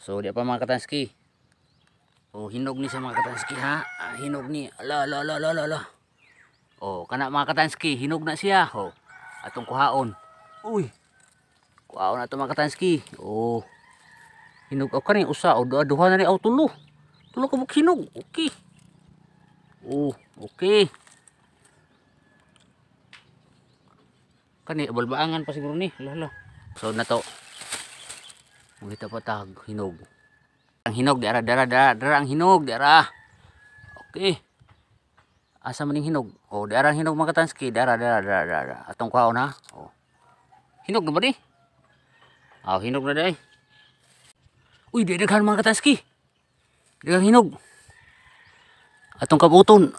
So di pa mga katanski. Oh, hinog ni sa mga katanski ha. Hinog ni. Ala. Oh, kana mga katanski, hinog na siya. Oh, atong kuhaon. Uy. Kuhaon na to mga katanski. Oh. Hinog ako kani usa o duha na ni aw tulo. Tulo ka buk hinog. Okay. Oh, okay. Kani balbaangan pa siguro ni. Lalo. So na to. Mungita pa tag hinog. Ang hinog dara ang hinog dara. Okay. Asa man ning hinog? Oh, dara ang hinog mga katanski, dara. Atong kuhaon ha. Oh. Hinog na ba ni? Oh, hinog na day. Uy, daghan mga katanski. Daghang hinog. Atong kabuton.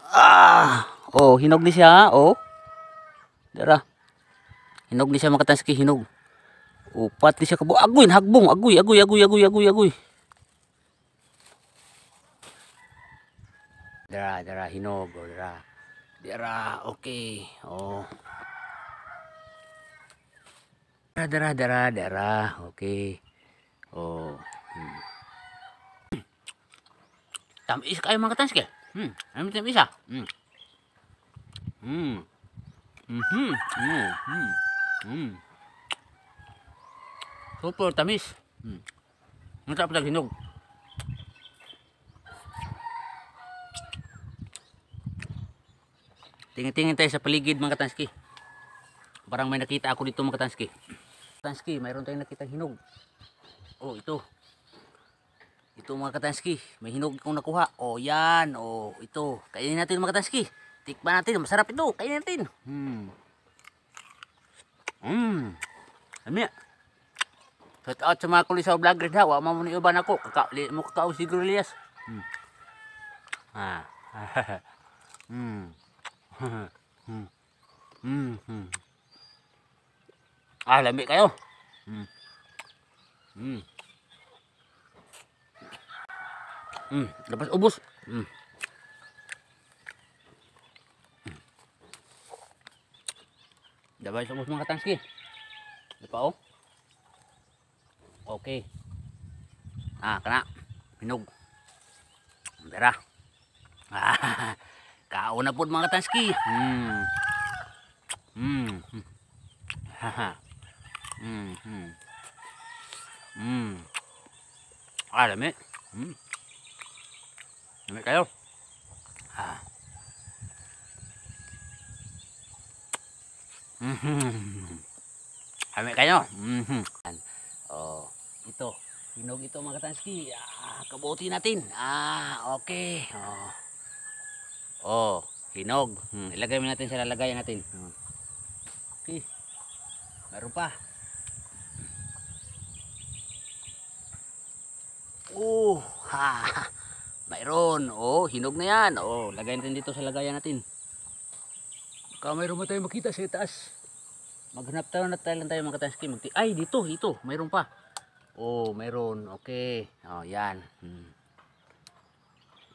Oh, hinog ni siya, oh. Dara. Hinog ni siya mga katanski, hinog. Upat ni siya kabo. Agoy, hagbong, agoy. Dara, hinog, oh, dara. Dara, okay. Oh. Dara, okay. Oh. Tamis kayo mga katanski. Ano tamis ah? Super tamis. Ang sarap ng hinog. Tingin-tingin tayo sa paligid mga katanski. Parang may nakita ako dito mga katanski. Katanski, mayroon tayong nakita hinog. Oh, ito. Ito mga katanski, may hinog akong nakuha. Oh, yan. Oh, ito. Kainin natin mga katanski. Tikman natin, masarap ito. Kainin natin. Ami. Shout out sa mga kulisaw vlogger ha. Wa mo ni uban ako. Mo kakao siguro Elias. Lami kayo. Dapat ubos. Dapat ubos mga katanski. Diba oh? Okay. Kana. Hinog. Dara. Kaon na po mga katanski. Lami. Lami kayo. Lami kayo. Oh, ito. Hinog ito mga katanski. Kabuti natin. Okay. Oh, hinog. Ilagay mo natin sa lalagayan natin. Okay. Meron pa. Mayroon. Oh, hinog na yan. Oh, lagay natin dito sa lagayan natin. Baka mayroon mo tayo makita sa itaas. Maghanap tayo na tayo mga katanski. Ay, dito. Mayroon pa. Oh, mayroon. Okay. Oh, yan.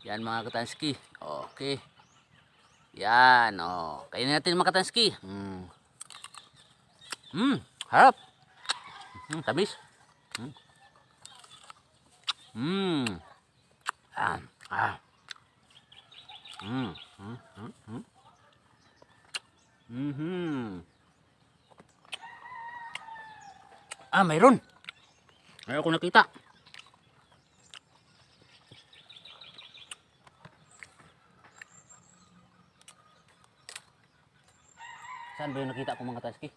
Yan mga katanski. Okay. Yan. Oh, kainin natin mga katanski. Harap. Tamis. Mayroon. Ayaw ko nakita. Saan ba yung nakita ko mga katanski?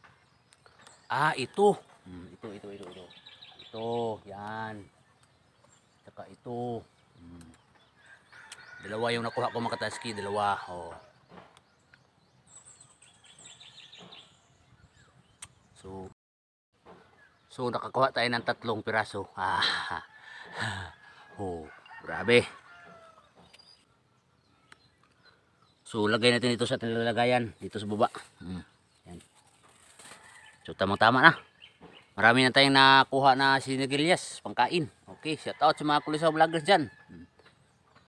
Ito. Ito. Ito, yan. Saka ito. Dalawa yung nakuha ko mga katanski, dalawa. Oh. So nakakuha tayo ng 3 piraso. Oh, grabe. So lagay natin dito sa ating lalagayan, dito sa baba. Yan. So tamang-tama na. Marami na tayong nakuha na sinigilias, pangkain. Okay, shout out sa mga kulisaw vloggers dyan.